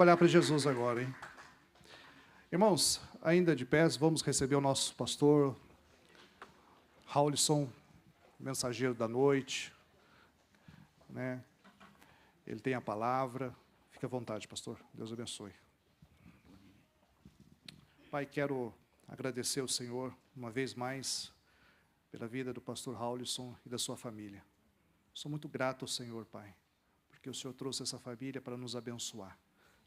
Olhar para Jesus agora, hein? Irmãos, ainda de pés, vamos receber o nosso pastor, Raulison, mensageiro da noite, né? Ele tem a palavra. Fique à vontade, pastor. Deus abençoe. Pai, quero agradecer ao Senhor, uma vez mais, pela vida do pastor Raulison e da sua família. Sou muito grato ao Senhor, Pai, porque o Senhor trouxe essa família para nos abençoar.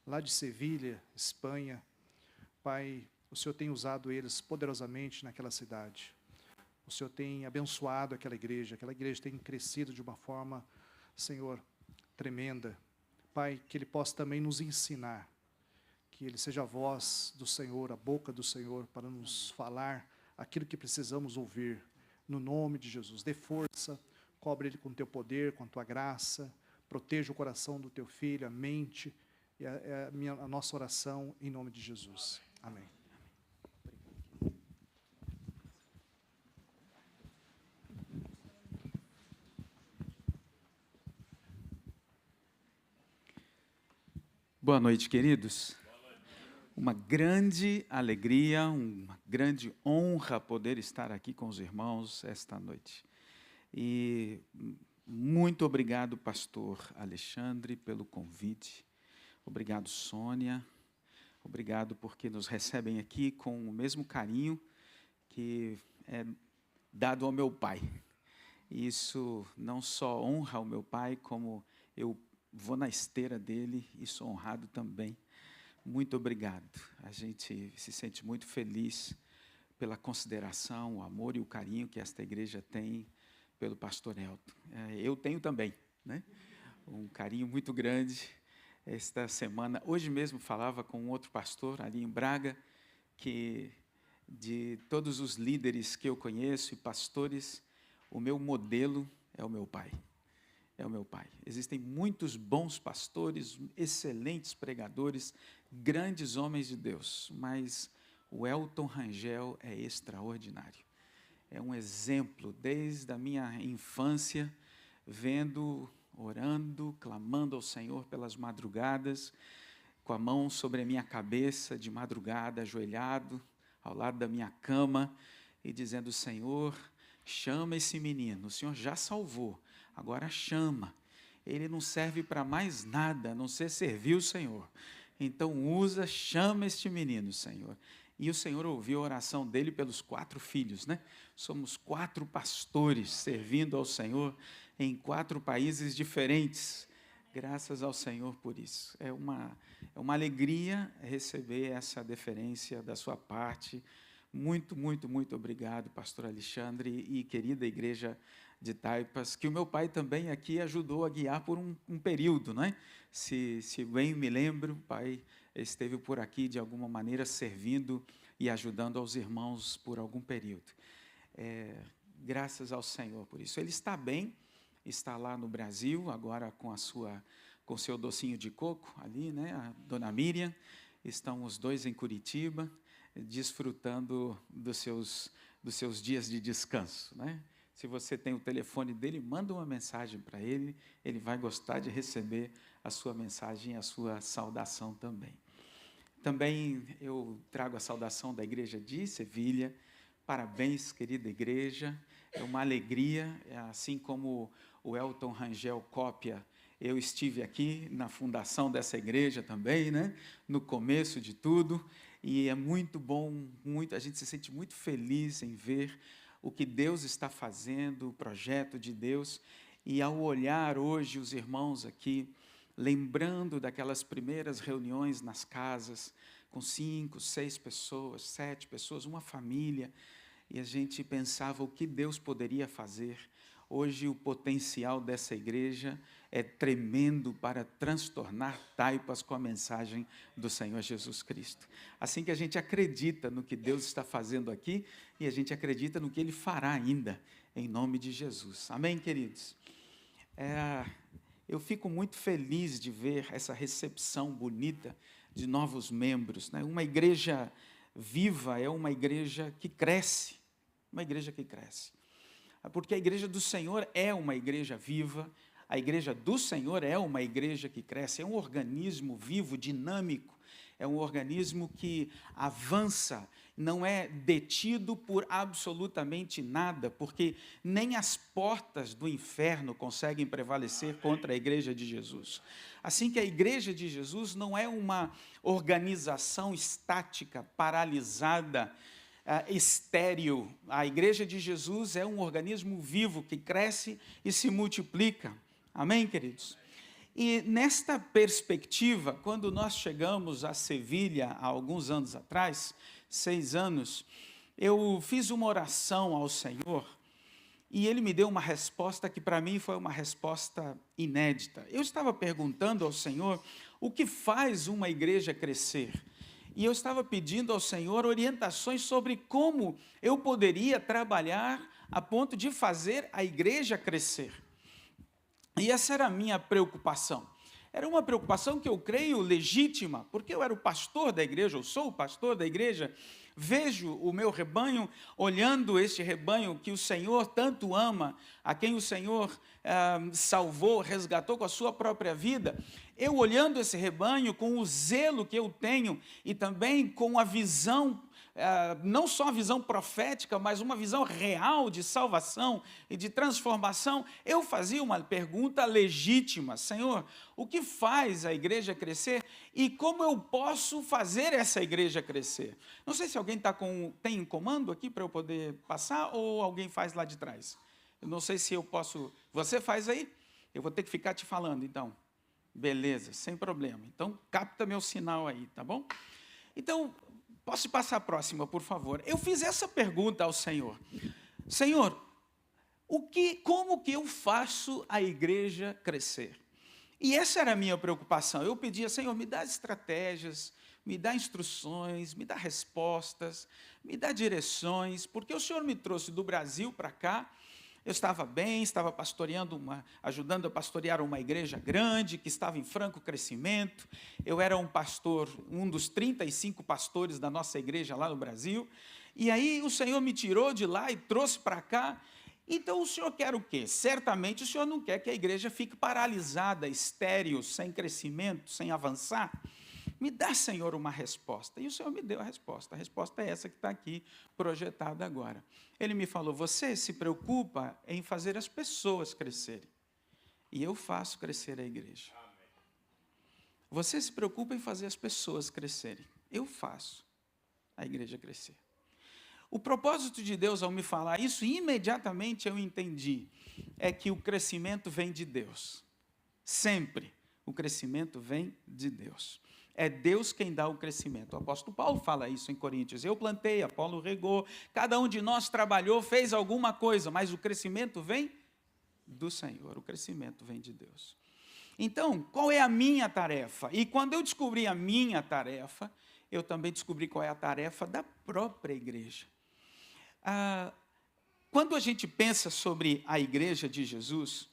Lá de Sevilha, Espanha, Pai, o Senhor tem usado eles poderosamente naquela cidade. O Senhor tem abençoado aquela igreja tem crescido de uma forma, Senhor, tremenda. Pai, que Ele possa também nos ensinar, que Ele seja a voz do Senhor, a boca do Senhor, para nos falar aquilo que precisamos ouvir, no nome de Jesus. Dê força, cobre Ele com o Teu poder, com a Tua graça, proteja o coração do Teu Filho, a mente, e a nossa oração em nome de Jesus. Amém. Boa noite, queridos. Uma grande alegria, uma grande honra poder estar aqui com os irmãos esta noite. E muito obrigado, pastor Alexandre, pelo convite. Obrigado, Sônia. Obrigado porque nos recebem aqui com o mesmo carinho que é dado ao meu pai. Isso não só honra o meu pai, como eu vou na esteira dele e sou honrado também. Muito obrigado. A gente se sente muito feliz pela consideração, o amor e o carinho que esta igreja tem pelo pastor Elton. Eu tenho também, né? Um carinho muito grande. Esta semana, hoje mesmo falava com um outro pastor ali em Braga, que de todos os líderes que eu conheço e pastores, o meu modelo é o meu pai. É o meu pai. Existem muitos bons pastores, excelentes pregadores, grandes homens de Deus, mas o Elton Rangel é extraordinário. É um exemplo, desde a minha infância, vendo, orando, clamando ao Senhor pelas madrugadas, com a mão sobre a minha cabeça, de madrugada, ajoelhado, ao lado da minha cama, e dizendo: Senhor, chama esse menino, o Senhor já salvou, agora chama. Ele não serve para mais nada, a não ser servir o Senhor. Então usa, chama este menino, Senhor. E o Senhor ouviu a oração dele pelos 4 filhos, né? Somos 4 pastores servindo ao Senhor em 4 países diferentes. Graças ao Senhor por isso. É uma alegria receber essa deferência da sua parte. Muito, muito, muito obrigado, pastor Alexandre e querida igreja de Taipas, que o meu pai também aqui ajudou a guiar por um período, né? Se bem me lembro, o pai esteve por aqui de alguma maneira servindo e ajudando aos irmãos por algum período. Graças ao Senhor por isso. Ele está bem, está lá no Brasil, agora com o seu docinho de coco ali, né? A dona Miriam, estão os 2 em Curitiba, desfrutando dos seus dias de descanso, né? Se você tem o telefone dele, manda uma mensagem para ele, ele vai gostar de receber a sua mensagem e a sua saudação também. Também eu trago a saudação da igreja de Sevilha. Parabéns, querida igreja, é uma alegria, assim como o Elton Rangel cópia, eu estive aqui na fundação dessa igreja também, né? No começo de tudo, e é muito bom, a gente se sente muito feliz em ver o que Deus está fazendo, o projeto de Deus, e ao olhar hoje os irmãos aqui, lembrando daquelas primeiras reuniões nas casas, com 5, 6 pessoas, 7 pessoas, uma família, e a gente pensava o que Deus poderia fazer. Hoje o potencial dessa igreja é tremendo para transtornar Taipas com a mensagem do Senhor Jesus Cristo. Assim que a gente acredita no que Deus está fazendo aqui e a gente acredita no que Ele fará ainda, em nome de Jesus. Amém, queridos? Eu fico muito feliz de ver essa recepção bonita de novos membros, né? Uma igreja viva é uma igreja que cresce, porque a igreja do Senhor é uma igreja viva, A igreja do Senhor é uma igreja que cresce, é um organismo vivo, dinâmico, é um organismo que avança, não é detido por absolutamente nada, porque nem as portas do inferno conseguem prevalecer contra a igreja de Jesus. Assim que a igreja de Jesus não é uma organização estática, paralisada, estéril. A igreja de Jesus é um organismo vivo que cresce e se multiplica. Amém, queridos? E nesta perspectiva, quando nós chegamos a Sevilha há alguns anos atrás, 6 anos, eu fiz uma oração ao Senhor e Ele me deu uma resposta que para mim foi uma resposta inédita. Eu estava perguntando ao Senhor o que faz uma igreja crescer. E eu estava pedindo ao Senhor orientações sobre como eu poderia trabalhar a ponto de fazer a igreja crescer. E essa era a minha preocupação. Era uma preocupação que eu creio legítima, porque eu era o pastor da igreja, eu sou o pastor da igreja, vejo o meu rebanho, olhando este rebanho que o Senhor tanto ama, a quem o Senhor salvou, resgatou com a sua própria vida, eu olhando esse rebanho com o zelo que eu tenho e também com a visão, não só a visão profética, mas uma visão real de salvação e de transformação, eu fazia uma pergunta legítima: Senhor, o que faz a igreja crescer e como eu posso fazer essa igreja crescer? Não sei se alguém tem comando aqui para eu poder passar ou alguém faz lá de trás. Eu não sei se eu posso... Você faz aí? Eu vou ter que ficar te falando, então. Beleza, sem problema. Então, capta meu sinal aí, tá bom? Então, posso passar a próxima, por favor? Eu fiz essa pergunta ao Senhor. Senhor, como que eu faço a igreja crescer? E essa era a minha preocupação. Eu pedia: Senhor, me dá estratégias, me dá instruções, me dá respostas, me dá direções, porque o Senhor me trouxe do Brasil para cá. Eu estava bem, estava ajudando a pastorear uma igreja grande, que estava em franco crescimento. Eu era um pastor, um dos 35 pastores da nossa igreja lá no Brasil. E aí o Senhor me tirou de lá e trouxe para cá. Então o Senhor quer o quê? Certamente o Senhor não quer que a igreja fique paralisada, estéril, sem crescimento, sem avançar. Me dá, Senhor, uma resposta. E o Senhor me deu a resposta. A resposta é essa que está aqui projetada agora. Ele me falou: você se preocupa em fazer as pessoas crescerem. E eu faço crescer a igreja. Você se preocupa em fazer as pessoas crescerem. Eu faço a igreja crescer. O propósito de Deus, ao me falar isso, imediatamente eu entendi, é que o crescimento vem de Deus. Sempre o crescimento vem de Deus. É Deus quem dá o crescimento. O apóstolo Paulo fala isso em Coríntios: eu plantei, Apolo regou, cada um de nós trabalhou, fez alguma coisa, mas o crescimento vem do Senhor, o crescimento vem de Deus. Então, qual é a minha tarefa? E quando eu descobri a minha tarefa, eu também descobri qual é a tarefa da própria igreja. Quando a gente pensa sobre a igreja de Jesus,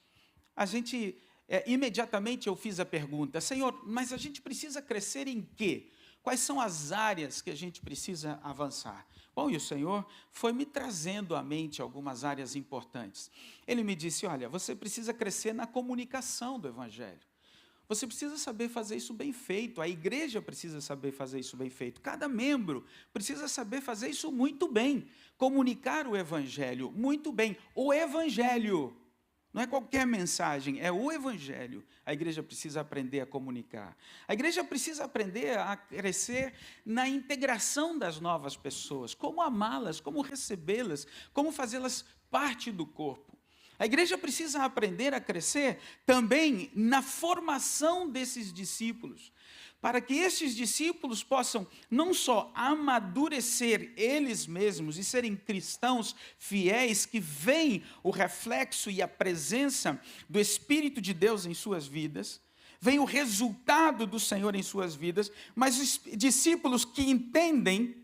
imediatamente eu fiz a pergunta: Senhor, mas a gente precisa crescer em quê? Quais são as áreas que a gente precisa avançar? Bom, e o Senhor foi me trazendo à mente algumas áreas importantes. Ele me disse: olha, você precisa crescer na comunicação do Evangelho. Você precisa saber fazer isso bem feito, a igreja precisa saber fazer isso bem feito, cada membro precisa saber fazer isso muito bem, comunicar o Evangelho muito bem. O Evangelho, não é qualquer mensagem, é o Evangelho. A igreja precisa aprender a comunicar. A igreja precisa aprender a crescer na integração das novas pessoas, como amá-las, como recebê-las, como fazê-las parte do corpo. A igreja precisa aprender a crescer também na formação desses discípulos, para que esses discípulos possam não só amadurecer eles mesmos e serem cristãos fiéis, que veem o reflexo e a presença do Espírito de Deus em suas vidas, veem o resultado do Senhor em suas vidas, mas os discípulos que entendem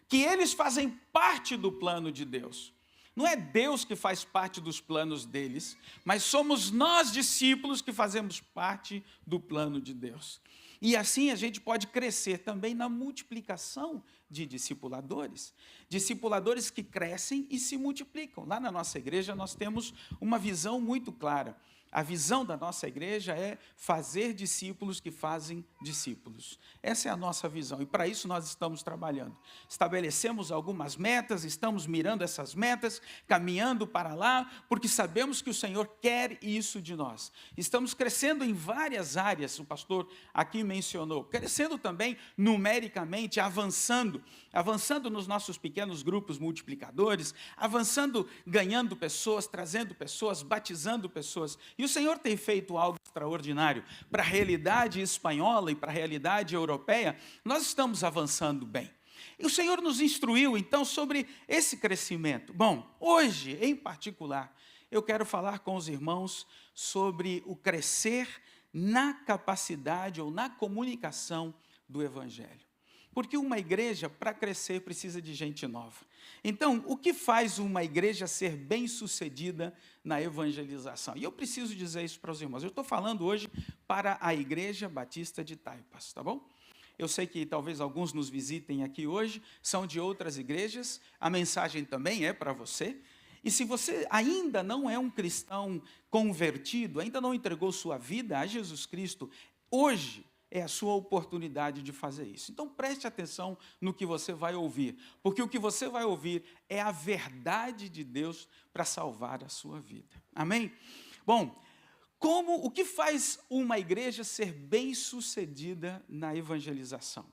que eles fazem parte do plano de Deus. Não é Deus que faz parte dos planos deles, mas somos nós, discípulos, que fazemos parte do plano de Deus. E assim a gente pode crescer também na multiplicação de discipuladores. Discipuladores que crescem e se multiplicam. Lá na nossa igreja nós temos uma visão muito clara. A visão da nossa igreja é fazer discípulos que fazem discípulos. Essa é a nossa visão e para isso nós estamos trabalhando. Estabelecemos algumas metas, estamos mirando essas metas, caminhando para lá, porque sabemos que o Senhor quer isso de nós. Estamos crescendo em várias áreas, o pastor aqui mencionou, crescendo também numericamente, avançando nos nossos pequenos grupos multiplicadores, avançando, ganhando pessoas, trazendo pessoas, batizando pessoas. E o Senhor tem feito algo extraordinário. Para a realidade espanhola e para a realidade europeia, nós estamos avançando bem. E o Senhor nos instruiu, então, sobre esse crescimento. Bom, hoje, em particular, eu quero falar com os irmãos sobre o crescer na capacidade ou na comunicação do Evangelho. Porque uma igreja, para crescer, precisa de gente nova. Então, o que faz uma igreja ser bem-sucedida na evangelização? E eu preciso dizer isso para os irmãos. Eu estou falando hoje para a Igreja Batista de Taipas, tá bom? Eu sei que talvez alguns nos visitem aqui hoje, são de outras igrejas, a mensagem também é para você. E se você ainda não é um cristão convertido, ainda não entregou sua vida a Jesus Cristo, hoje é a sua oportunidade de fazer isso. Então, preste atenção no que você vai ouvir, porque o que você vai ouvir é a verdade de Deus para salvar a sua vida. Amém? Bom, o que faz uma igreja ser bem-sucedida na evangelização?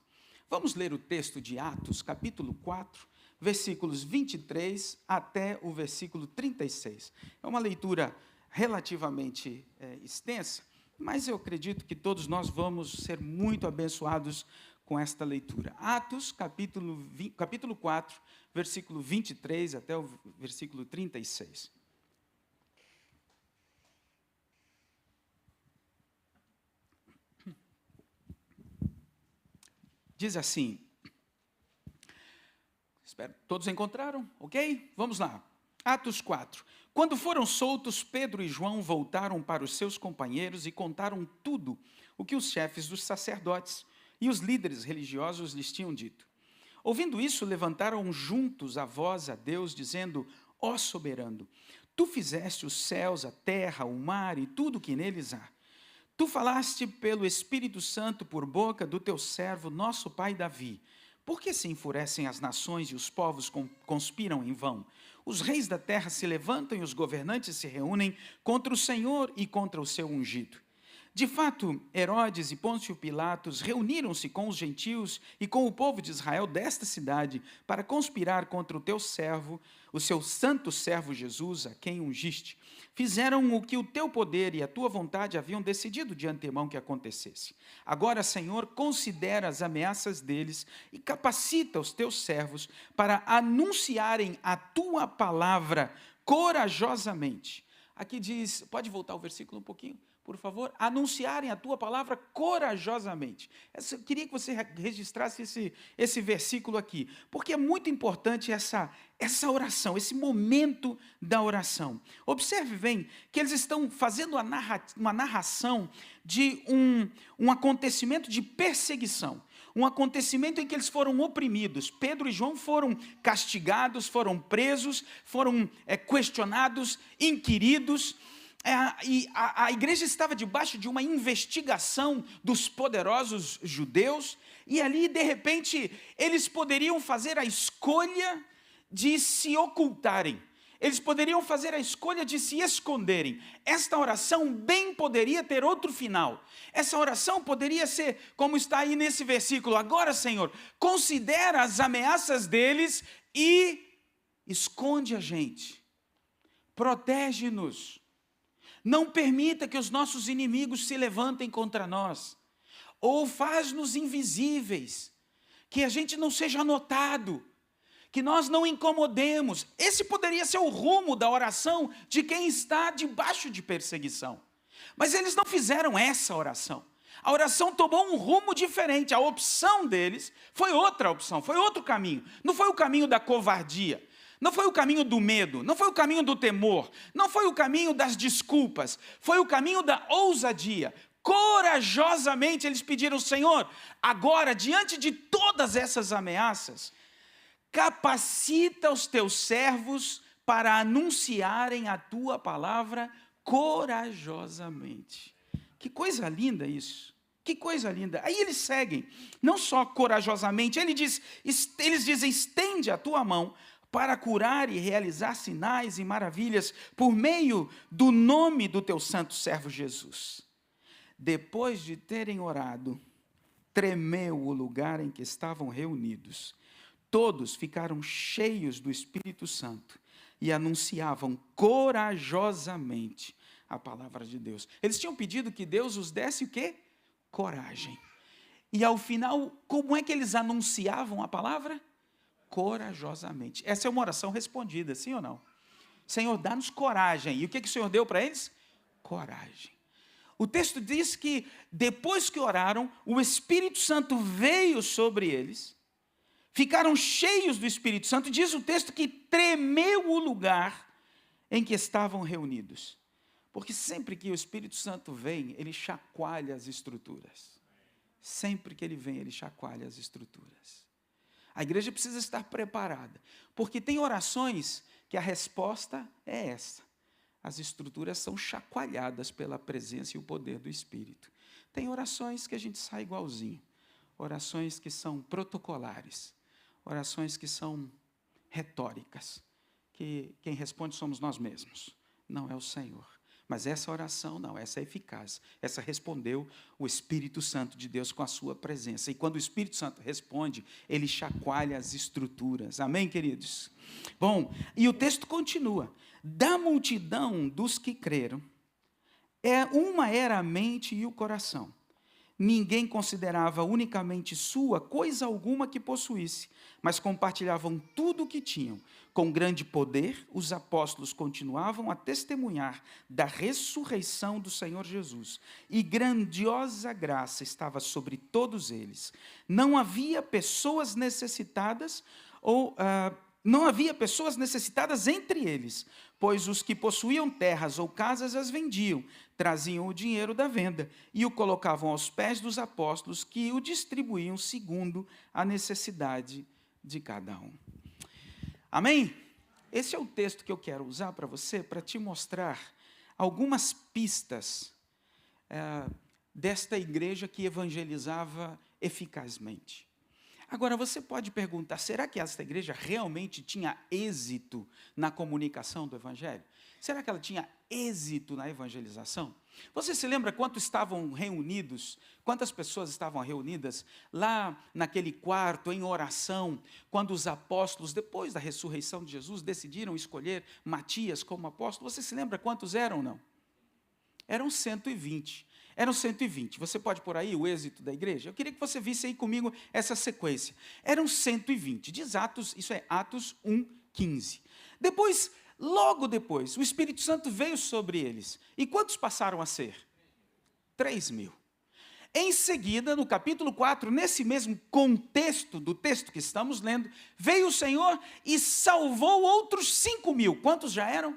Vamos ler o texto de Atos, capítulo 4, versículos 23 até o versículo 36. É uma leitura relativamente extensa, mas eu acredito que todos nós vamos ser muito abençoados com esta leitura. Atos, capítulo 4, versículo 23 até o versículo 36. Diz assim, espero, todos encontraram? Ok? Vamos lá. Atos 4. Quando foram soltos, Pedro e João voltaram para os seus companheiros e contaram tudo o que os chefes dos sacerdotes e os líderes religiosos lhes tinham dito. Ouvindo isso, levantaram juntos a voz a Deus, dizendo: ó soberano, tu fizeste os céus, a terra, o mar e tudo o que neles há. Tu falaste pelo Espírito Santo por boca do teu servo, nosso pai Davi. Por que se enfurecem as nações e os povos conspiram em vão? Os reis da terra se levantam e os governantes se reúnem contra o Senhor e contra o seu ungido. De fato, Herodes e Pôncio Pilatos reuniram-se com os gentios e com o povo de Israel desta cidade para conspirar contra o teu servo, o seu santo servo Jesus, a quem ungiste. Fizeram o que o teu poder e a tua vontade haviam decidido de antemão que acontecesse. Agora, Senhor, considera as ameaças deles e capacita os teus servos para anunciarem a tua palavra corajosamente. Aqui diz, pode voltar o versículo um pouquinho? Por favor, anunciarem a tua palavra corajosamente. Eu queria que você registrasse esse versículo aqui, porque é muito importante essa oração, esse momento da oração. Observe bem que eles estão fazendo uma narração de um acontecimento de perseguição, um acontecimento em que eles foram oprimidos. Pedro e João foram castigados, foram presos, foram questionados, inquiridos. E a igreja estava debaixo de uma investigação dos poderosos judeus, e ali, de repente, eles poderiam fazer a escolha de se ocultarem, eles poderiam fazer a escolha de se esconderem. Esta oração bem poderia ter outro final. Essa oração poderia ser, como está aí nesse versículo: agora, Senhor, considera as ameaças deles e esconde a gente, protege-nos. Não permita que os nossos inimigos se levantem contra nós, ou faz-nos invisíveis, que a gente não seja notado, que nós não incomodemos. Esse poderia ser o rumo da oração de quem está debaixo de perseguição. Mas eles não fizeram essa oração. A oração tomou um rumo diferente. A opção deles foi outra opção, foi outro caminho. Não foi o caminho da covardia. Não foi o caminho do medo, não foi o caminho do temor, não foi o caminho das desculpas, foi o caminho da ousadia. Corajosamente eles pediram: Senhor, agora, diante de todas essas ameaças, capacita os teus servos para anunciarem a tua palavra corajosamente. Que coisa linda isso. Que coisa linda. Aí eles seguem, não só corajosamente, eles dizem, estende a tua mão para curar e realizar sinais e maravilhas por meio do nome do teu santo servo Jesus. Depois de terem orado, tremeu o lugar em que estavam reunidos. Todos ficaram cheios do Espírito Santo e anunciavam corajosamente a palavra de Deus. Eles tinham pedido que Deus os desse o quê? Coragem. E ao final, como é que eles anunciavam a palavra? Corajosamente. Essa é uma oração respondida, sim ou não? Senhor, dá-nos coragem. E o que o Senhor deu para eles? Coragem. O texto diz que depois que oraram, o Espírito Santo veio sobre eles, ficaram cheios do Espírito Santo, diz o texto que tremeu o lugar em que estavam reunidos. Porque sempre que o Espírito Santo vem, ele chacoalha as estruturas. Sempre que ele vem, ele chacoalha as estruturas. A igreja precisa estar preparada, porque tem orações que a resposta é essa. As estruturas são chacoalhadas pela presença e o poder do Espírito. Tem orações que a gente sai igualzinho, orações que são protocolares, orações que são retóricas, que quem responde somos nós mesmos, não é o Senhor. Mas essa oração não, essa é eficaz. Essa respondeu o Espírito Santo de Deus com a sua presença. E quando o Espírito Santo responde, ele chacoalha as estruturas. Amém, queridos? Bom, e o texto continua. Da multidão dos que creram, uma era a mente e o coração. Ninguém considerava unicamente sua coisa alguma que possuísse, mas compartilhavam tudo o que tinham. Com grande poder, os apóstolos continuavam a testemunhar da ressurreição do Senhor Jesus, e grandiosa graça estava sobre todos eles. Não havia pessoas necessitadas entre eles, pois os que possuíam terras ou casas as vendiam, traziam o dinheiro da venda e o colocavam aos pés dos apóstolos, que o distribuíam segundo a necessidade de cada um. Amém? Esse é o texto que eu quero usar para você, para te mostrar algumas pistas desta igreja que evangelizava eficazmente. Agora, você pode perguntar, será que esta igreja realmente tinha êxito na comunicação do Evangelho? Será que ela tinha êxito na evangelização? Você se lembra quantas pessoas estavam reunidas lá naquele quarto, em oração, quando os apóstolos, depois da ressurreição de Jesus, decidiram escolher Matias como apóstolo? Você se lembra quantos eram ou não? Eram 120. Eram 120. Você pode pôr aí o êxito da igreja? Eu queria que você visse aí comigo essa sequência. Eram 120. Diz Atos, isso é Atos 1:15. Depois, logo depois, o Espírito Santo veio sobre eles. E quantos passaram a ser? 3.000. Em seguida, no capítulo 4, nesse mesmo contexto do texto que estamos lendo, veio o Senhor e salvou outros 5.000. Quantos já eram?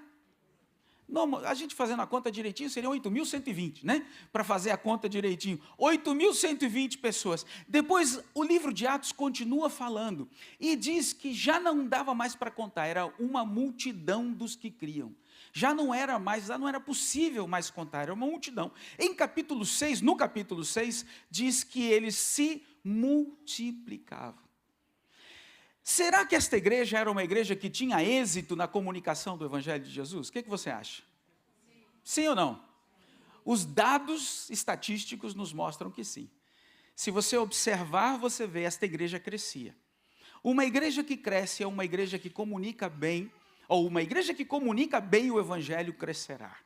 Não, a gente fazendo a conta direitinho, seriam 8.120, né? Para fazer a conta direitinho. 8.120 pessoas. Depois, o livro de Atos continua falando e diz que já não dava mais para contar, era uma multidão dos que criam. Já não era possível mais contar, era uma multidão. No capítulo 6, diz que eles se multiplicavam. Será que esta igreja era uma igreja que tinha êxito na comunicação do Evangelho de Jesus? O que você acha? Sim ou não? Os dados estatísticos nos mostram que sim. Se você observar, você vê esta igreja crescia. Uma igreja que cresce é uma igreja que comunica bem, ou uma igreja que comunica bem o Evangelho crescerá.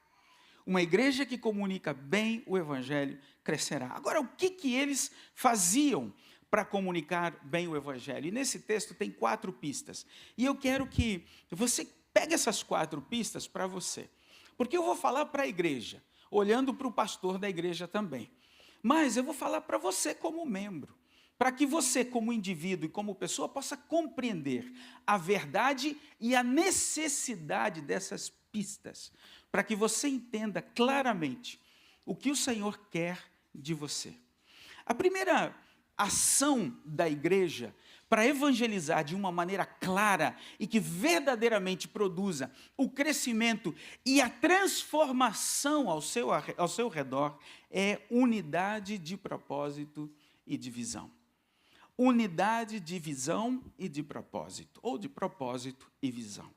Uma igreja que comunica bem o Evangelho crescerá. Agora, o que eles faziam para comunicar bem o Evangelho? E nesse texto tem 4 pistas. E eu quero que você pegue essas 4 pistas para você. Porque eu vou falar para a igreja, olhando para o pastor da igreja também. Mas eu vou falar para você como membro, para que você, como indivíduo e como pessoa, possa compreender a verdade e a necessidade dessas pistas, para que você entenda claramente o que o Senhor quer de você. A primeira ação da igreja para evangelizar de uma maneira clara e que verdadeiramente produza o crescimento e a transformação ao seu redor, é unidade de propósito e de visão. Unidade de visão e de propósito, ou de propósito e visão.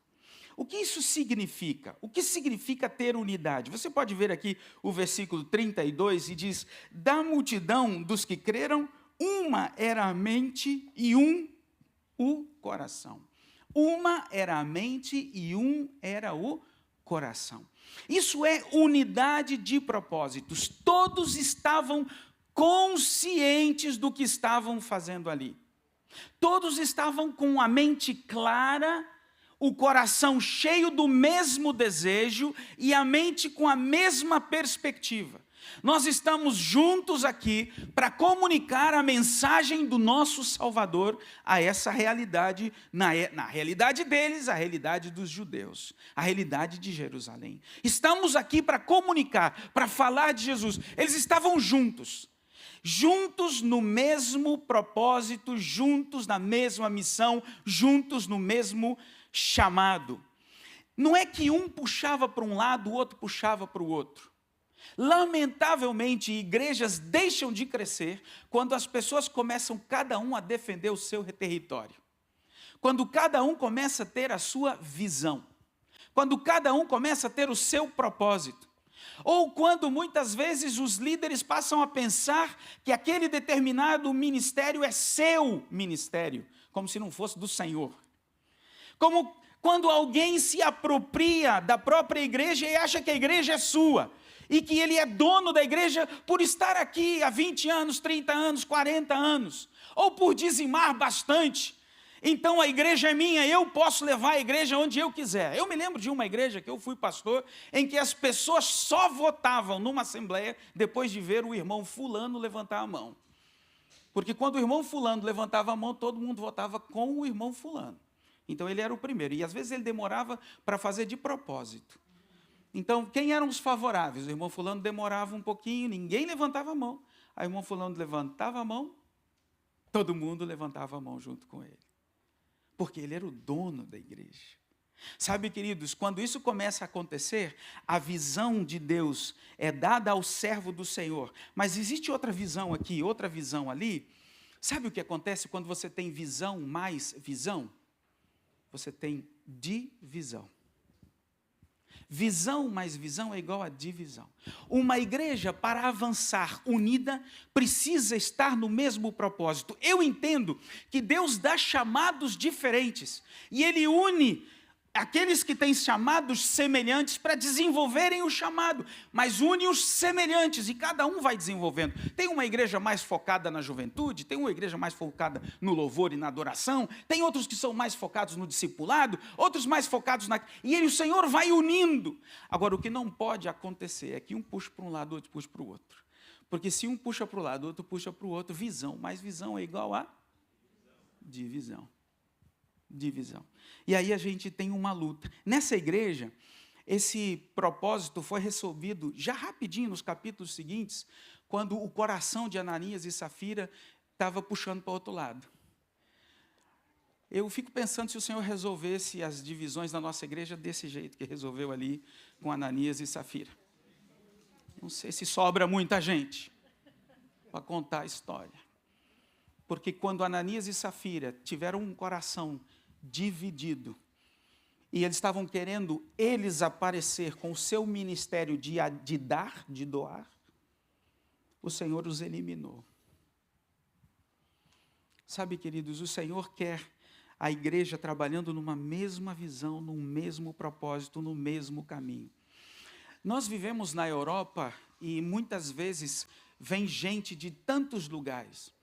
O que isso significa? O que significa ter unidade? Você pode ver aqui o versículo 32 e diz: da multidão dos que creram, uma era a mente e o coração. Uma era a mente e era o coração. Isso é unidade de propósitos. Todos estavam conscientes do que estavam fazendo ali. Todos estavam com a mente clara, o coração cheio do mesmo desejo e a mente com a mesma perspectiva. Nós estamos juntos aqui para comunicar a mensagem do nosso Salvador a essa realidade, na realidade deles, a realidade dos judeus, a realidade de Jerusalém. Estamos aqui para comunicar, para falar de Jesus. Eles estavam juntos no mesmo propósito, juntos na mesma missão, juntos no mesmo chamado. Não é que um puxava para um lado, o outro puxava para o outro. Lamentavelmente, igrejas deixam de crescer quando as pessoas começam cada um a defender o seu território. Quando cada um começa a ter a sua visão. Quando cada um começa a ter o seu propósito. Ou quando muitas vezes os líderes passam a pensar que aquele determinado ministério é seu ministério, como se não fosse do Senhor. Como quando alguém se apropria da própria igreja e acha que a igreja é sua, e que ele é dono da igreja por estar aqui há 20 anos, 30 anos, 40 anos, ou por dizimar bastante. Então a igreja é minha, eu posso levar a igreja onde eu quiser. Eu me lembro de uma igreja que eu fui pastor, em que as pessoas só votavam numa assembleia depois de ver o irmão fulano levantar a mão. Porque quando o irmão fulano levantava a mão, todo mundo votava com o irmão fulano. Então ele era o primeiro, e às vezes ele demorava para fazer de propósito. Então, quem eram os favoráveis? O irmão fulano demorava um pouquinho, ninguém levantava a mão. Aí o irmão fulano levantava a mão, todo mundo levantava a mão junto com ele. Porque ele era o dono da igreja. Sabe, queridos, quando isso começa a acontecer, a visão de Deus é dada ao servo do Senhor. Mas existe outra visão aqui, outra visão ali. Sabe o que acontece quando você tem visão mais visão? Você tem divisão. Visão mais visão é igual a divisão. Uma igreja, para avançar unida, precisa estar no mesmo propósito. Eu entendo que Deus dá chamados diferentes, e Ele une aqueles que têm chamados semelhantes para desenvolverem o chamado, mas une os semelhantes, e cada um vai desenvolvendo. Tem uma igreja mais focada na juventude, tem uma igreja mais focada no louvor e na adoração, tem outros que são mais focados no discipulado, outros mais focados e o Senhor vai unindo. Agora, o que não pode acontecer é que um puxa para um lado, outro puxa para o outro. Porque se um puxa para o lado, outro puxa para o outro, visão, mais visão é igual a divisão. Divisão. E aí a gente tem uma luta. Nessa igreja, esse propósito foi resolvido já rapidinho nos capítulos seguintes, quando o coração de Ananias e Safira estava puxando para o outro lado. Eu fico pensando se o Senhor resolvesse as divisões da nossa igreja desse jeito que resolveu ali com Ananias e Safira. Não sei se sobra muita gente para contar a história. Porque quando Ananias e Safira tiveram um coração dividido, e eles estavam querendo aparecer com o seu ministério de dar, de doar, o Senhor os eliminou. Sabe, queridos, o Senhor quer a igreja trabalhando numa mesma visão, num mesmo propósito, no mesmo caminho. Nós vivemos na Europa e muitas vezes vem gente de tantos lugares.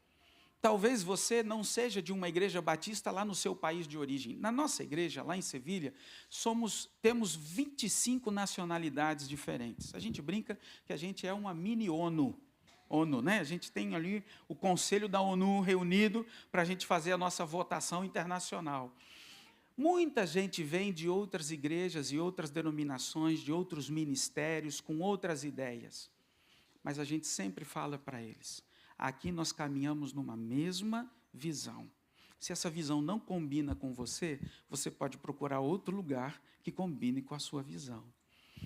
Talvez você não seja de uma igreja batista lá no seu país de origem. Na nossa igreja, lá em Sevilha, temos 25 nacionalidades diferentes. A gente brinca que a gente é uma mini ONU, né? A gente tem ali o Conselho da ONU reunido para a gente fazer a nossa votação internacional. Muita gente vem de outras igrejas e outras denominações, de outros ministérios, com outras ideias. Mas a gente sempre fala para eles: aqui nós caminhamos numa mesma visão. Se essa visão não combina com você, você pode procurar outro lugar que combine com a sua visão.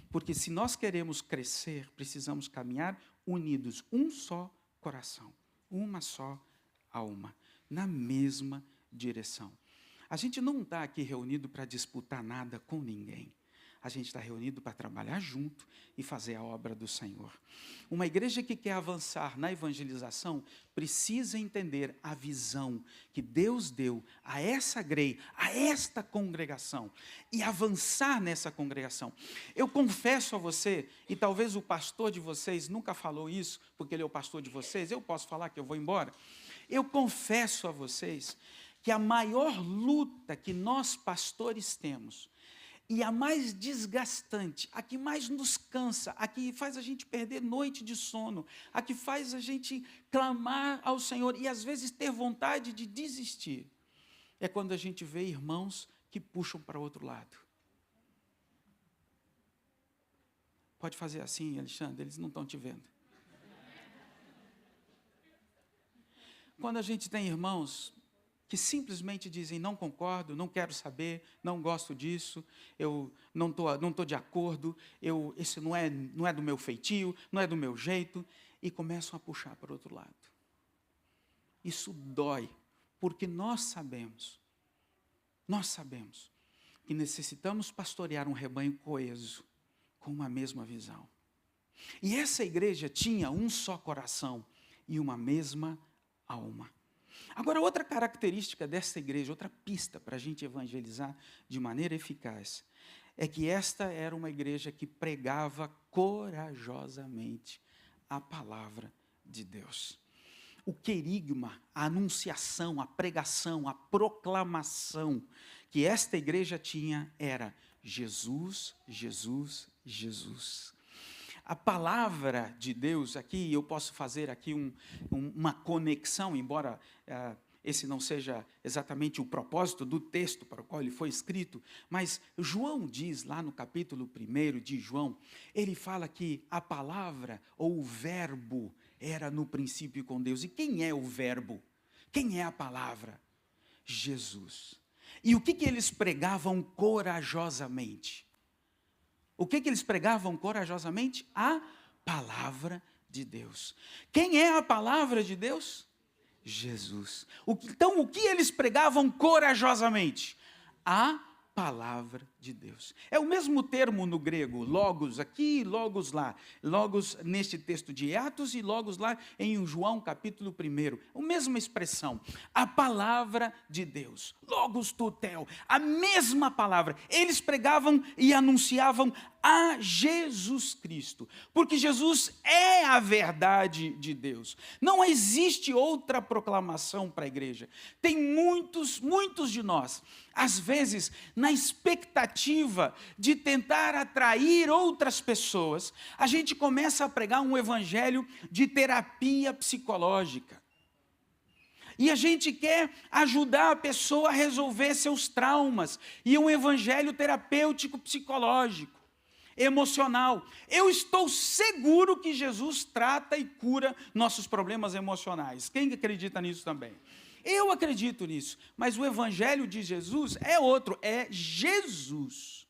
Porque se nós queremos crescer, precisamos caminhar unidos, um só coração, uma só alma, na mesma direção. A gente não está aqui reunido para disputar nada com ninguém. A gente está reunido para trabalhar junto e fazer a obra do Senhor. Uma igreja que quer avançar na evangelização precisa entender a visão que Deus deu a essa grei, a esta congregação, e avançar nessa congregação. Eu confesso a você, e talvez o pastor de vocês nunca falou isso, porque ele é o pastor de vocês, eu posso falar que eu vou embora. Eu confesso a vocês que a maior luta que nós pastores temos, e a mais desgastante, a que mais nos cansa, a que faz a gente perder noite de sono, a que faz a gente clamar ao Senhor e às vezes ter vontade de desistir, é quando a gente vê irmãos que puxam para o outro lado. Pode fazer assim, Alexandre, eles não estão te vendo. Quando a gente tem irmãos que simplesmente dizem, não concordo, não quero saber, não gosto disso, eu não tô de acordo, esse não é do meu feitio, não é do meu jeito, e começam a puxar para o outro lado. Isso dói, porque nós sabemos que necessitamos pastorear um rebanho coeso, com uma mesma visão. E essa igreja tinha um só coração e uma mesma alma. Agora, outra característica dessa igreja, outra pista para a gente evangelizar de maneira eficaz, é que esta era uma igreja que pregava corajosamente a palavra de Deus. O querigma, a anunciação, a pregação, a proclamação que esta igreja tinha era Jesus, Jesus, Jesus. A palavra de Deus, aqui eu posso fazer aqui uma conexão, embora esse não seja exatamente o propósito do texto para o qual ele foi escrito, mas João diz lá no capítulo 1 de João, ele fala que a palavra ou o verbo era no princípio com Deus. E quem é o verbo? Quem é a palavra? Jesus. E o que eles pregavam corajosamente? O que eles pregavam corajosamente? A palavra de Deus. Quem é a palavra de Deus? Jesus. Então, o que eles pregavam corajosamente? A palavra de Deus. É o mesmo termo no grego, logos aqui, logos lá. Logos neste texto de Atos e logos lá em João capítulo 1. A mesma expressão, a palavra de Deus. Logos tutel, a mesma palavra. Eles pregavam e anunciavam a Jesus Cristo, porque Jesus é a verdade de Deus. Não existe outra proclamação para a igreja. Tem muitos de nós, às vezes, na expectativa de tentar atrair outras pessoas, a gente começa a pregar um evangelho de terapia psicológica. E a gente quer ajudar a pessoa a resolver seus traumas, e um evangelho terapêutico psicológico, emocional. Eu estou seguro que Jesus trata e cura nossos problemas emocionais. Quem acredita nisso também? Eu acredito nisso, mas o evangelho de Jesus é outro, é Jesus.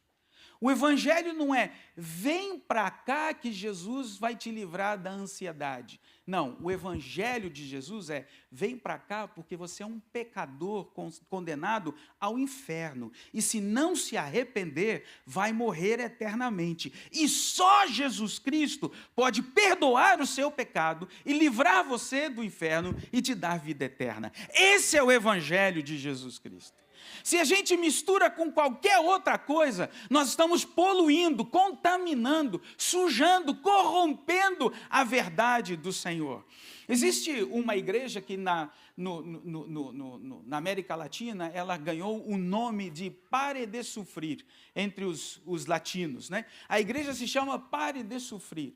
O evangelho não é, vem para cá que Jesus vai te livrar da ansiedade. Não, o evangelho de Jesus é, vem para cá porque você é um pecador condenado ao inferno. E se não se arrepender, vai morrer eternamente. E só Jesus Cristo pode perdoar o seu pecado e livrar você do inferno e te dar vida eterna. Esse é o evangelho de Jesus Cristo. Se a gente mistura com qualquer outra coisa, nós estamos poluindo, contaminando, sujando, corrompendo a verdade do Senhor. Existe uma igreja que na América Latina, ela ganhou o nome de Pare de Sufrir, entre os latinos, né? A igreja se chama Pare de Sufrir.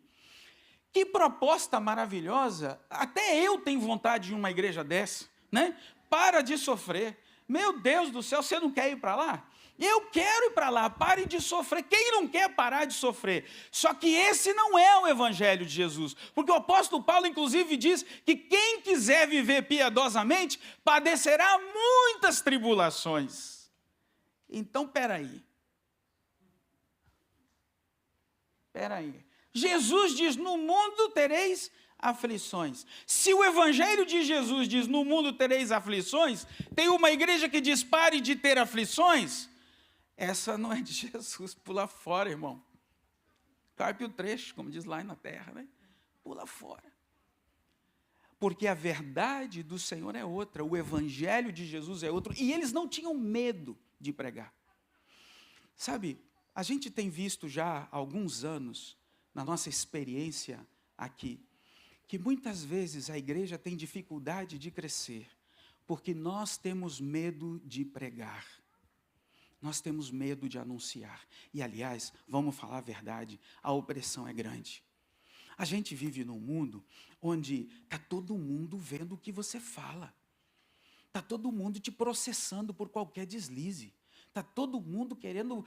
Que proposta maravilhosa, até eu tenho vontade de uma igreja dessa, né? Para de sofrer. Meu Deus do céu, você não quer ir para lá? Eu quero ir para lá, pare de sofrer. Quem não quer parar de sofrer? Só que esse não é o evangelho de Jesus. Porque o apóstolo Paulo, inclusive, diz que quem quiser viver piedosamente, padecerá muitas tribulações. Então, peraí. Jesus diz, no mundo tereis aflições. Se o evangelho de Jesus diz, no mundo tereis aflições, tem uma igreja que diz, pare de ter aflições, essa não é de Jesus, pula fora, irmão. Carpe o trecho, como diz lá na terra, né? Pula fora. Porque a verdade do Senhor é outra, o evangelho de Jesus é outro, e eles não tinham medo de pregar. Sabe, a gente tem visto já há alguns anos, na nossa experiência aqui, que muitas vezes a igreja tem dificuldade de crescer, porque nós temos medo de pregar. Nós temos medo de anunciar. E, aliás, vamos falar a verdade, a opressão é grande. A gente vive num mundo onde está todo mundo vendo o que você fala. Está todo mundo te processando por qualquer deslize. Está todo mundo querendo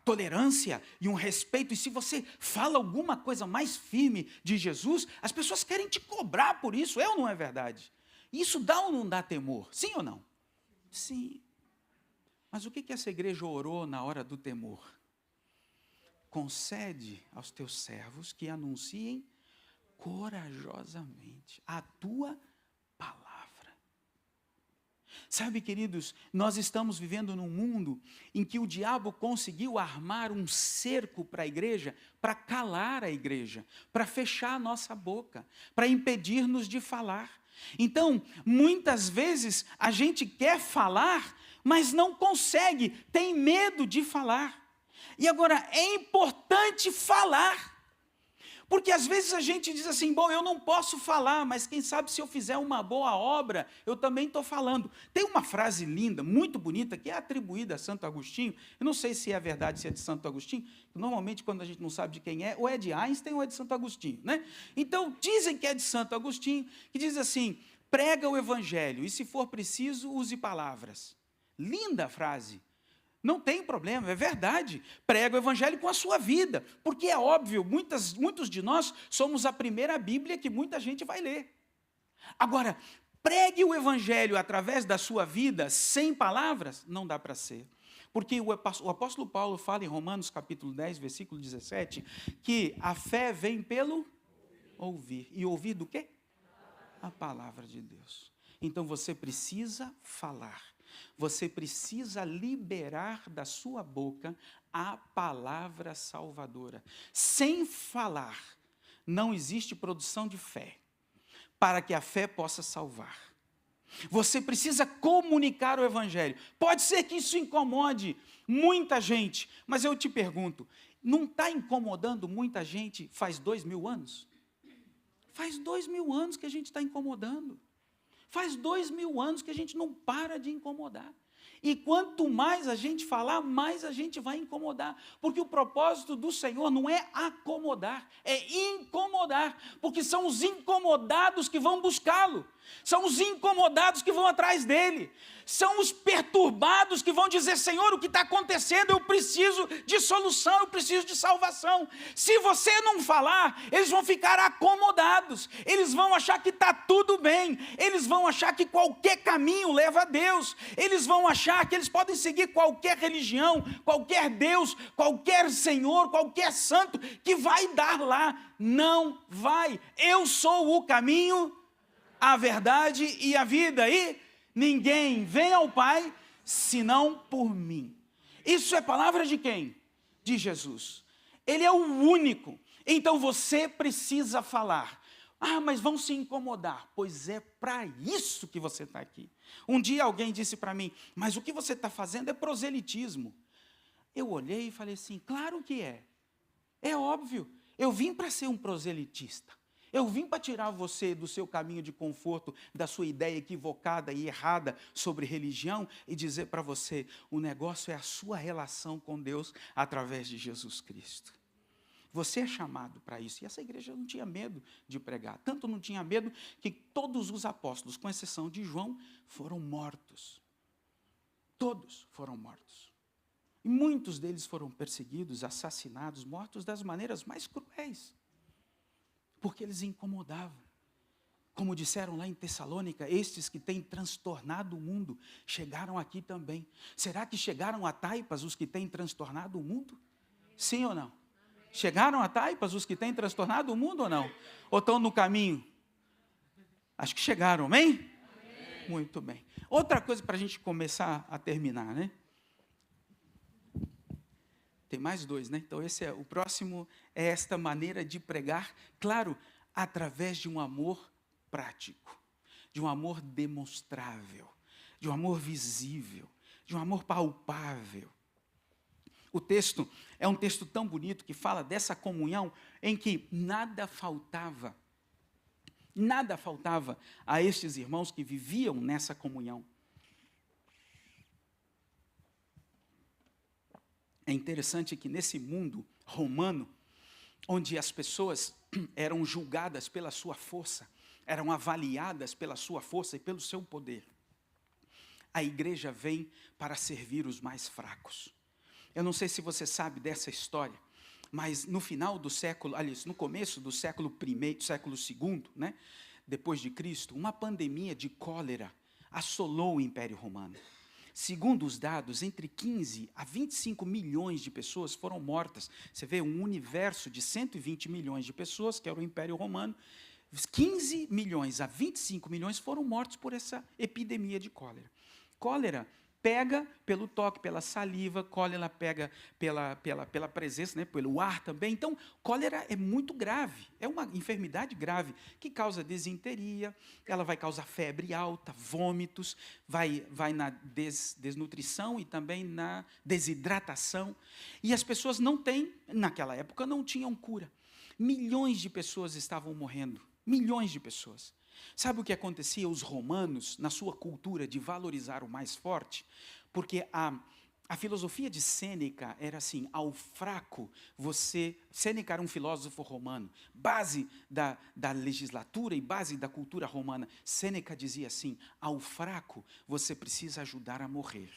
tolerância e um respeito. E se você fala alguma coisa mais firme de Jesus, as pessoas querem te cobrar por isso. É ou não é verdade? Isso dá ou não dá temor? Sim ou não? Sim. Mas o que essa igreja orou na hora do temor? Concede aos teus servos que anunciem corajosamente a tua palavra. Sabe, queridos, nós estamos vivendo num mundo em que o diabo conseguiu armar um cerco para a igreja, para calar a igreja, para fechar a nossa boca, para impedir-nos de falar. Então, muitas vezes a gente quer falar, mas não consegue, tem medo de falar. E agora, é importante falar. Porque às vezes a gente diz assim, bom, eu não posso falar, mas quem sabe se eu fizer uma boa obra, eu também estou falando. Tem uma frase linda, muito bonita, que é atribuída a Santo Agostinho. Eu não sei se é verdade, se é de Santo Agostinho. Normalmente, quando a gente não sabe de quem é, ou é de Einstein ou é de Santo Agostinho, né? Então, dizem que é de Santo Agostinho, que diz assim, prega o evangelho, e se for preciso, use palavras. Linda frase. Não tem problema, é verdade. Prega o evangelho com a sua vida, porque é óbvio, muitos de nós somos a primeira Bíblia que muita gente vai ler. Agora, pregue o evangelho através da sua vida, sem palavras, não dá para ser. Porque o apóstolo Paulo fala em Romanos capítulo 10, versículo 17, que a fé vem pelo ouvir. E ouvir do quê? A palavra de Deus. Então você precisa falar. Você precisa liberar da sua boca a palavra salvadora. Sem falar, não existe produção de fé, para que a fé possa salvar. Você precisa comunicar o evangelho. Pode ser que isso incomode muita gente, mas eu te pergunto, não está incomodando muita gente faz 2000 anos? Faz 2000 anos que a gente está incomodando. Faz 2000 anos que a gente não para de incomodar. E quanto mais a gente falar, mais a gente vai incomodar. Porque o propósito do Senhor não é acomodar, é incomodar. Porque são os incomodados que vão buscá-lo. São os incomodados que vão atrás dele. São os perturbados que vão dizer, Senhor, o que está acontecendo? Eu preciso de solução, eu preciso de salvação. Se você não falar, eles vão ficar acomodados. Eles vão achar que está tudo bem. Eles vão achar que qualquer caminho leva a Deus. Eles vão achar que eles podem seguir qualquer religião, qualquer Deus, qualquer Senhor, qualquer santo, que vai dar lá. Não vai. Eu sou o caminho, a verdade e a vida, e ninguém vem ao Pai senão por mim. Isso é palavra de quem? De Jesus. Ele é o único. Então você precisa falar. Ah, mas vão se incomodar. Pois é para isso que você está aqui. Um dia alguém disse para mim, mas o que você está fazendo é proselitismo. Eu olhei e falei assim, claro que é. É óbvio. Eu vim para ser um proselitista. Eu vim para tirar você do seu caminho de conforto, da sua ideia equivocada e errada sobre religião e dizer para você, o negócio é a sua relação com Deus através de Jesus Cristo. Você é chamado para isso. E essa igreja não tinha medo de pregar. Tanto não tinha medo que todos os apóstolos, com exceção de João, foram mortos. Todos foram mortos. E muitos deles foram perseguidos, assassinados, mortos das maneiras mais cruéis, porque eles incomodavam. Como disseram lá em Tessalônica, estes que têm transtornado o mundo, chegaram aqui também. Será que chegaram a taipas os que têm transtornado o mundo? Sim ou não? Chegaram a taipas os que têm transtornado o mundo ou não? Ou estão no caminho? Acho que chegaram, amém? Amém. Muito bem. Outra coisa para a gente começar a terminar, né? Tem mais dois, né? Então, o próximo é esta maneira de pregar, claro, através de um amor prático, de um amor demonstrável, de um amor visível, de um amor palpável. O texto é um texto tão bonito que fala dessa comunhão em que nada faltava a estes irmãos que viviam nessa comunhão. É interessante que nesse mundo romano, onde as pessoas eram julgadas pela sua força, eram avaliadas pela sua força e pelo seu poder, a igreja vem para servir os mais fracos. Eu não sei se você sabe dessa história, mas no final do século, aliás, no começo do século I, século II, né, depois de Cristo, uma pandemia de cólera assolou o Império Romano. Segundo os dados, entre 15 a 25 milhões de pessoas foram mortas. Você vê um universo de 120 milhões de pessoas, que era o Império Romano, 15 milhões a 25 milhões foram mortos por essa epidemia de cólera. Cólera pega pelo toque, pela saliva, cólera pega pela presença, né, pelo ar também. Então, cólera é muito grave, é uma enfermidade grave, que causa desinteria, ela vai causar febre alta, vômitos, vai na desnutrição e também na desidratação. E as pessoas naquela época, não tinham cura. Milhões de pessoas estavam morrendo, milhões de pessoas. Sabe o que acontecia? Os romanos, na sua cultura de valorizar o mais forte, porque a filosofia de Sêneca era assim, ao fraco, Sêneca era um filósofo romano, base da legislatura e base da cultura romana. Sêneca dizia assim, ao fraco você precisa ajudar a morrer.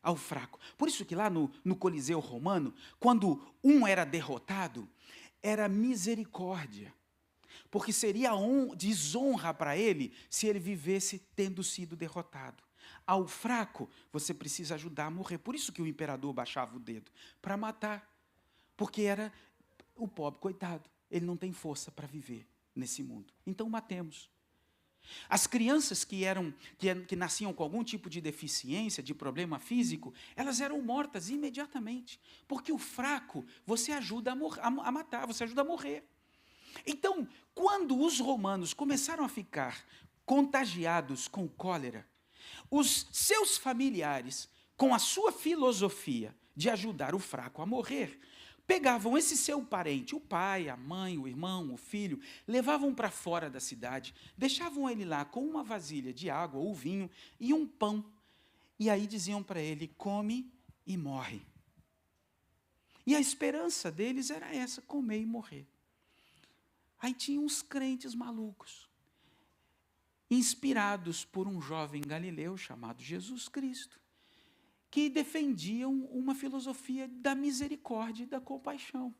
Ao fraco. Por isso que lá no Coliseu romano, quando um era derrotado, era misericórdia. Porque seria desonra para ele se ele vivesse tendo sido derrotado. Ao fraco, você precisa ajudar a morrer. Por isso que o imperador baixava o dedo, para matar. Porque era o pobre, coitado, ele não tem força para viver nesse mundo. Então, matemos. As crianças que nasciam com algum tipo de deficiência, de problema físico, elas eram mortas imediatamente. Porque o fraco, você ajuda a matar, você ajuda a morrer. Então, quando os romanos começaram a ficar contagiados com cólera, os seus familiares, com a sua filosofia de ajudar o fraco a morrer, pegavam esse seu parente, o pai, a mãe, o irmão, o filho, levavam para fora da cidade, deixavam ele lá com uma vasilha de água ou vinho e um pão. E aí diziam para ele, come e morre. E a esperança deles era essa, comer e morrer. Aí tinha uns crentes malucos, inspirados por um jovem galileu chamado Jesus Cristo, que defendiam uma filosofia da misericórdia e da compaixão,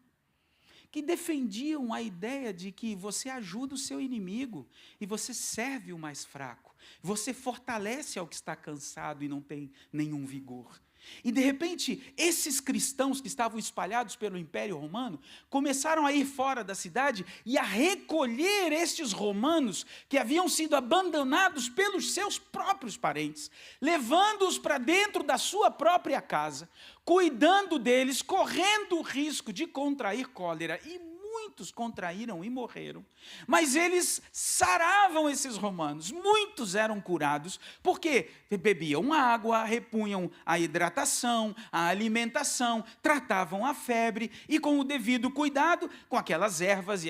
que defendiam a ideia de que você ajuda o seu inimigo e você serve o mais fraco, você fortalece ao que está cansado e não tem nenhum vigor. E, de repente, esses cristãos que estavam espalhados pelo Império Romano começaram a ir fora da cidade e a recolher estes romanos que haviam sido abandonados pelos seus próprios parentes, levando-os para dentro da sua própria casa, cuidando deles, correndo o risco de contrair cólera, e muitos contraíram e morreram, mas eles saravam esses romanos, muitos eram curados, porque bebiam água, repunham a hidratação, a alimentação, tratavam a febre, e com o devido cuidado, com aquelas ervas e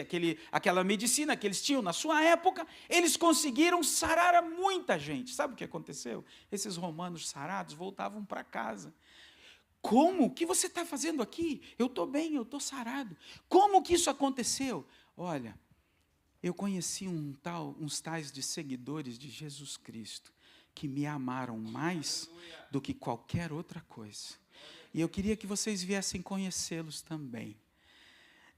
aquela medicina que eles tinham na sua época, eles conseguiram sarar a muita gente. Sabe o que aconteceu? Esses romanos sarados voltavam para casa. Como? O que você está fazendo aqui? Eu estou bem, eu estou sarado. Como que isso aconteceu? Olha, eu conheci uns tais de seguidores de Jesus Cristo, que me amaram mais do que qualquer outra coisa. E eu queria que vocês viessem conhecê-los também.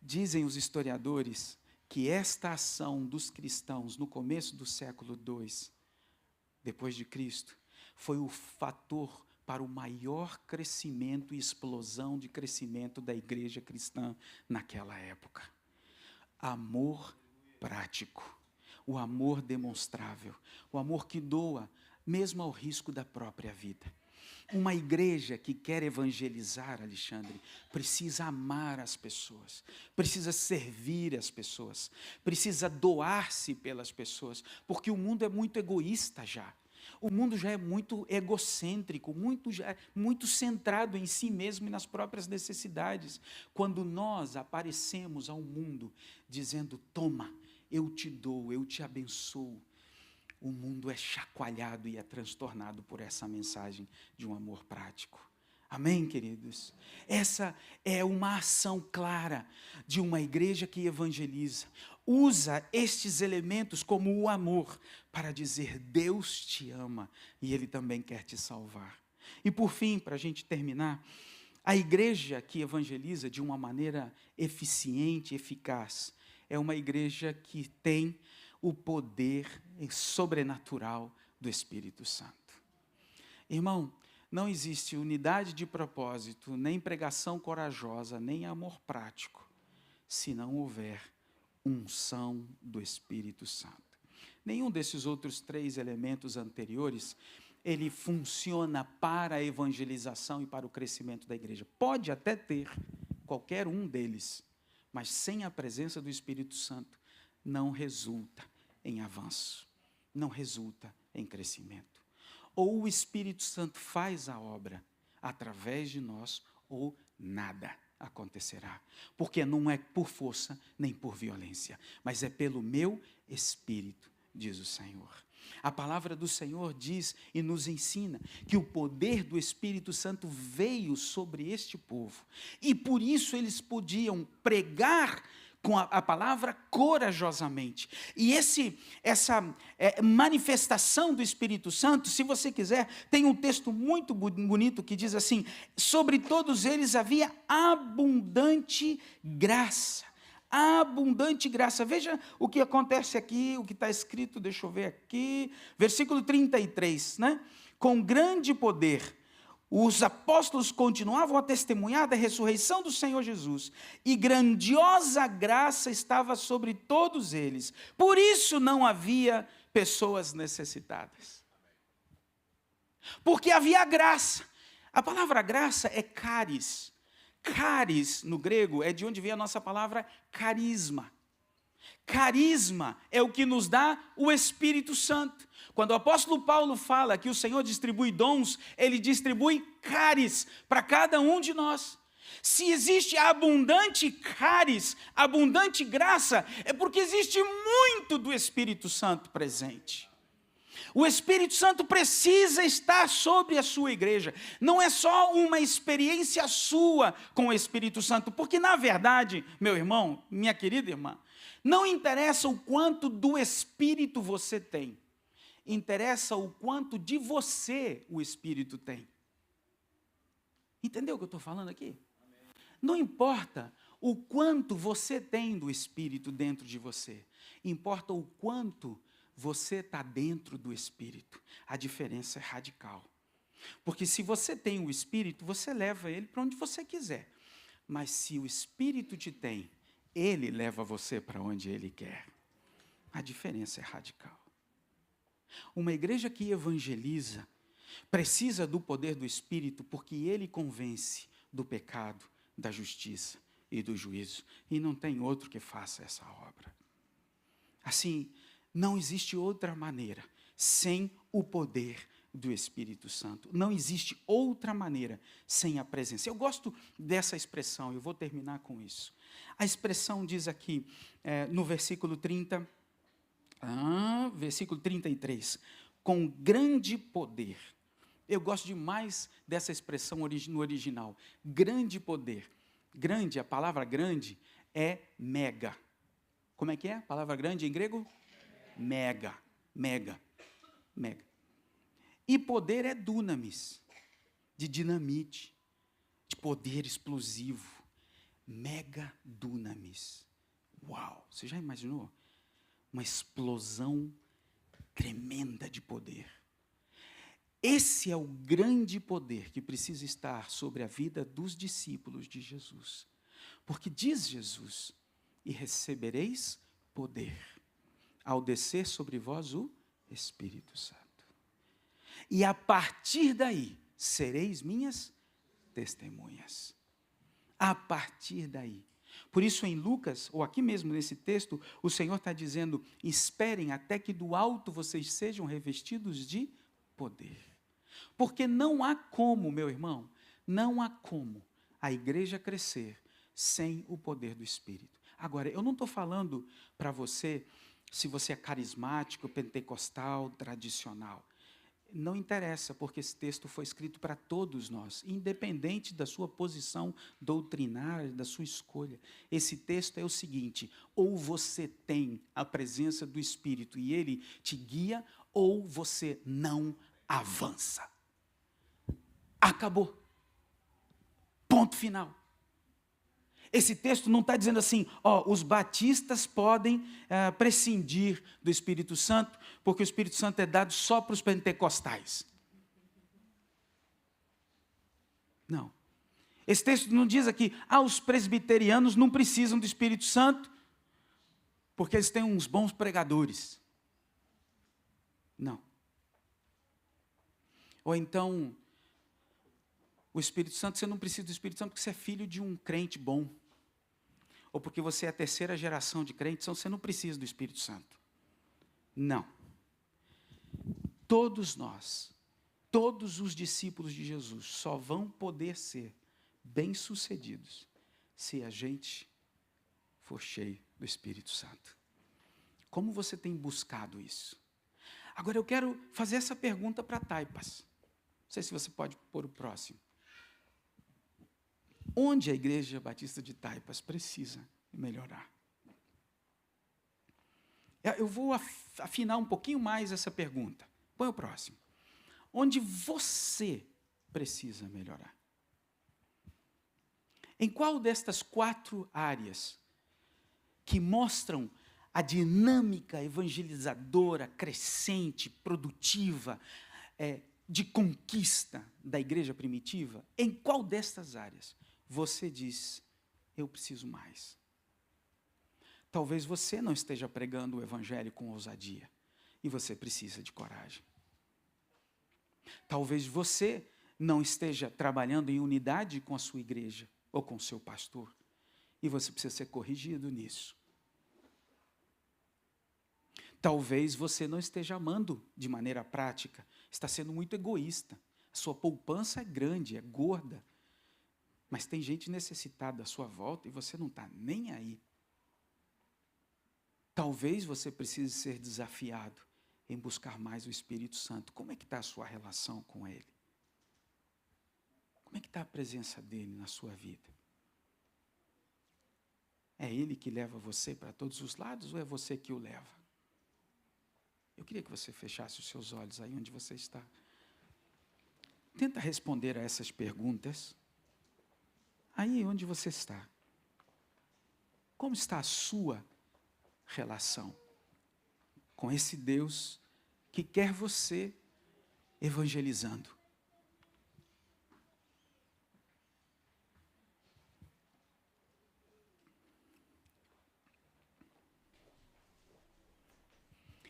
Dizem os historiadores que esta ação dos cristãos no começo do século II, depois de Cristo, foi o fator para o maior crescimento e explosão de crescimento da igreja cristã naquela época. Amor prático, o amor demonstrável, o amor que doa, mesmo ao risco da própria vida. Uma igreja que quer evangelizar, Alexandre, precisa amar as pessoas, precisa servir as pessoas, precisa doar-se pelas pessoas, porque o mundo é muito egoísta já. O mundo já é muito egocêntrico, muito centrado em si mesmo e nas próprias necessidades. Quando nós aparecemos ao mundo dizendo, toma, eu te dou, eu te abençoo, o mundo é chacoalhado e é transtornado por essa mensagem de um amor prático. Amém, queridos? Essa é uma ação clara de uma igreja que evangeliza. Usa estes elementos como o amor para dizer, Deus te ama e Ele também quer te salvar. E por fim, para a gente terminar, a igreja que evangeliza de uma maneira eficiente, eficaz, é uma igreja que tem o poder sobrenatural do Espírito Santo. Irmão, não existe unidade de propósito, nem pregação corajosa, nem amor prático, se não houver unção do Espírito Santo. Nenhum desses outros 3 elementos anteriores, ele funciona para a evangelização e para o crescimento da igreja. Pode até ter qualquer um deles, mas sem a presença do Espírito Santo, não resulta em avanço, não resulta em crescimento. Ou o Espírito Santo faz a obra através de nós, ou nada acontecerá. Porque não é por força nem por violência, mas é pelo meu Espírito, diz o Senhor. A palavra do Senhor diz e nos ensina que o poder do Espírito Santo veio sobre este povo. E por isso eles podiam pregar com a palavra corajosamente. E essa manifestação do Espírito Santo, se você quiser, tem um texto muito bonito que diz assim, sobre todos eles havia abundante graça. Abundante graça. Veja o que acontece aqui, o que está escrito, deixa eu ver aqui, versículo 33, né? Com grande poder, os apóstolos continuavam a testemunhar da ressurreição do Senhor Jesus, e grandiosa graça estava sobre todos eles. Por isso não havia pessoas necessitadas. Porque havia graça. A palavra graça é charis. Charis, no grego, é de onde vem a nossa palavra carisma. Carisma é o que nos dá o Espírito Santo. Quando o apóstolo Paulo fala que o Senhor distribui dons, ele distribui charis para cada um de nós. Se existe abundante charis, abundante graça, é porque existe muito do Espírito Santo presente. O Espírito Santo precisa estar sobre a sua igreja. Não é só uma experiência sua com o Espírito Santo, porque na verdade, meu irmão, minha querida irmã, não interessa o quanto do Espírito você tem. Interessa o quanto de você o Espírito tem. Entendeu o que eu estou falando aqui? Não importa o quanto você tem do Espírito dentro de você. Importa o quanto você está dentro do Espírito. A diferença é radical. Porque se você tem o Espírito, você leva ele para onde você quiser. Mas se o Espírito te tem, ele leva você para onde ele quer. A diferença é radical. Uma igreja que evangeliza precisa do poder do Espírito, porque ele convence do pecado, da justiça e do juízo. E não tem outro que faça essa obra. Assim, não existe outra maneira sem o poder do Espírito Santo. Não existe outra maneira sem a presença. Eu gosto dessa expressão, eu vou terminar com isso. A expressão diz aqui, no versículo 30, versículo 33, com grande poder. Eu gosto demais dessa expressão no original. Grande poder. Grande, a palavra grande é mega. Como é que é a palavra grande em grego? Mega, mega, mega. E poder é dunamis, de dinamite, de poder explosivo. Mega dunamis. Uau! Você já imaginou? Uma explosão tremenda de poder. Esse é o grande poder que precisa estar sobre a vida dos discípulos de Jesus. Porque diz Jesus, e recebereis poder, ao descer sobre vós o Espírito Santo. E a partir daí, sereis minhas testemunhas. A partir daí. Por isso em Lucas, ou aqui mesmo nesse texto, o Senhor está dizendo, esperem até que do alto vocês sejam revestidos de poder. Porque não há como, meu irmão, não há como a igreja crescer sem o poder do Espírito. Agora, eu não estou falando para você se você é carismático, pentecostal, tradicional. Não interessa, porque esse texto foi escrito para todos nós, independente da sua posição doutrinária, da sua escolha. Esse texto é o seguinte: ou você tem a presença do Espírito e ele te guia, ou você não avança. Acabou. Ponto final. Esse texto não está dizendo assim, os batistas podem prescindir do Espírito Santo, porque o Espírito Santo é dado só para os pentecostais. Não. Esse texto não diz aqui, os presbiterianos não precisam do Espírito Santo, porque eles têm uns bons pregadores. Não. Ou então, o Espírito Santo, você não precisa do Espírito Santo porque você é filho de um crente bom. Ou porque você é a terceira geração de crentes, então você não precisa do Espírito Santo. Não. Todos nós, todos os discípulos de Jesus, só vão poder ser bem-sucedidos se a gente for cheio do Espírito Santo. Como você tem buscado isso? Agora eu quero fazer essa pergunta para Taipas. Não sei se você pode pôr o próximo. Onde a Igreja Batista de Taipas precisa melhorar? Eu vou afinar um pouquinho mais essa pergunta. Põe o próximo. Onde você precisa melhorar? Em qual destas 4 áreas que mostram a dinâmica evangelizadora, crescente, produtiva, de conquista da igreja primitiva, em qual destas áreas você diz, eu preciso mais? Talvez você não esteja pregando o evangelho com ousadia, e você precisa de coragem. Talvez você não esteja trabalhando em unidade com a sua igreja, ou com o seu pastor, e você precisa ser corrigido nisso. Talvez você não esteja amando de maneira prática, está sendo muito egoísta. A sua poupança é grande, é gorda, mas tem gente necessitada à sua volta e você não está nem aí. Talvez você precise ser desafiado em buscar mais o Espírito Santo. Como é que está a sua relação com Ele? Como é que está a presença dEle na sua vida? É Ele que leva você para todos os lados ou é você que o leva? Eu queria que você fechasse os seus olhos aí onde você está. Tenta responder a essas perguntas. Aí onde você está. Como está a sua relação com esse Deus que quer você evangelizando?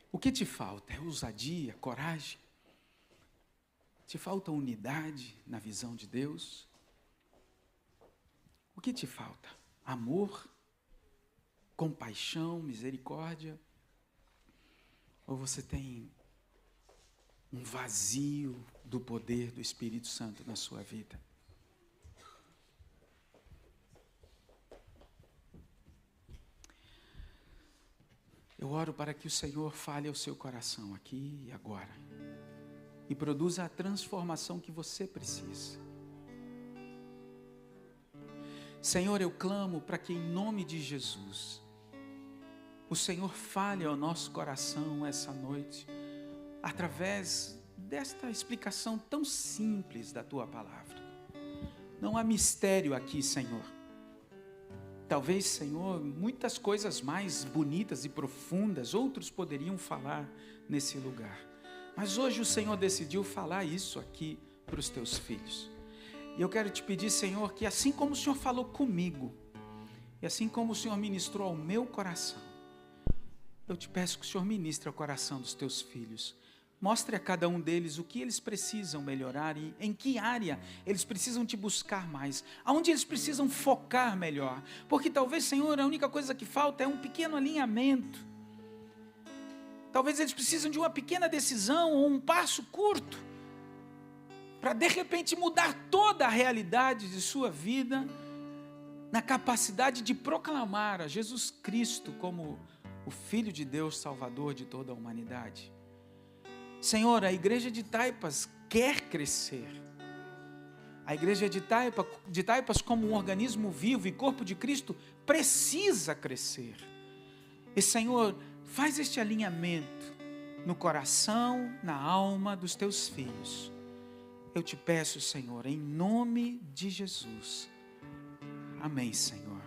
O que te falta? É ousadia, coragem? Te falta unidade na visão de Deus? O que te falta? Amor? Compaixão, misericórdia? Ou você tem um vazio do poder do Espírito Santo na sua vida? Eu oro para que o Senhor fale ao seu coração aqui e agora e produza a transformação que você precisa. Senhor, eu clamo para que em nome de Jesus o Senhor fale ao nosso coração essa noite através desta explicação tão simples da tua palavra. Não há mistério aqui, Senhor. Talvez, Senhor, muitas coisas mais bonitas e profundas outros poderiam falar nesse lugar. Mas hoje o Senhor decidiu falar isso aqui para os teus filhos. E eu quero te pedir, Senhor, que assim como o Senhor falou comigo, e assim como o Senhor ministrou ao meu coração, eu te peço que o Senhor ministre ao coração dos teus filhos. Mostre a cada um deles o que eles precisam melhorar e em que área eles precisam te buscar mais, aonde eles precisam focar melhor. Porque talvez, Senhor, a única coisa que falta é um pequeno alinhamento. Talvez eles precisam de uma pequena decisão ou um passo curto para de repente mudar toda a realidade de sua vida na capacidade de proclamar a Jesus Cristo como o Filho de Deus, Salvador de toda a humanidade. Senhor, a igreja de Taipas quer crescer. A igreja de Taipas, como um organismo vivo e corpo de Cristo, precisa crescer. E, Senhor, faz este alinhamento no coração, na alma dos teus filhos. Eu te peço, Senhor, em nome de Jesus. Amém, Senhor.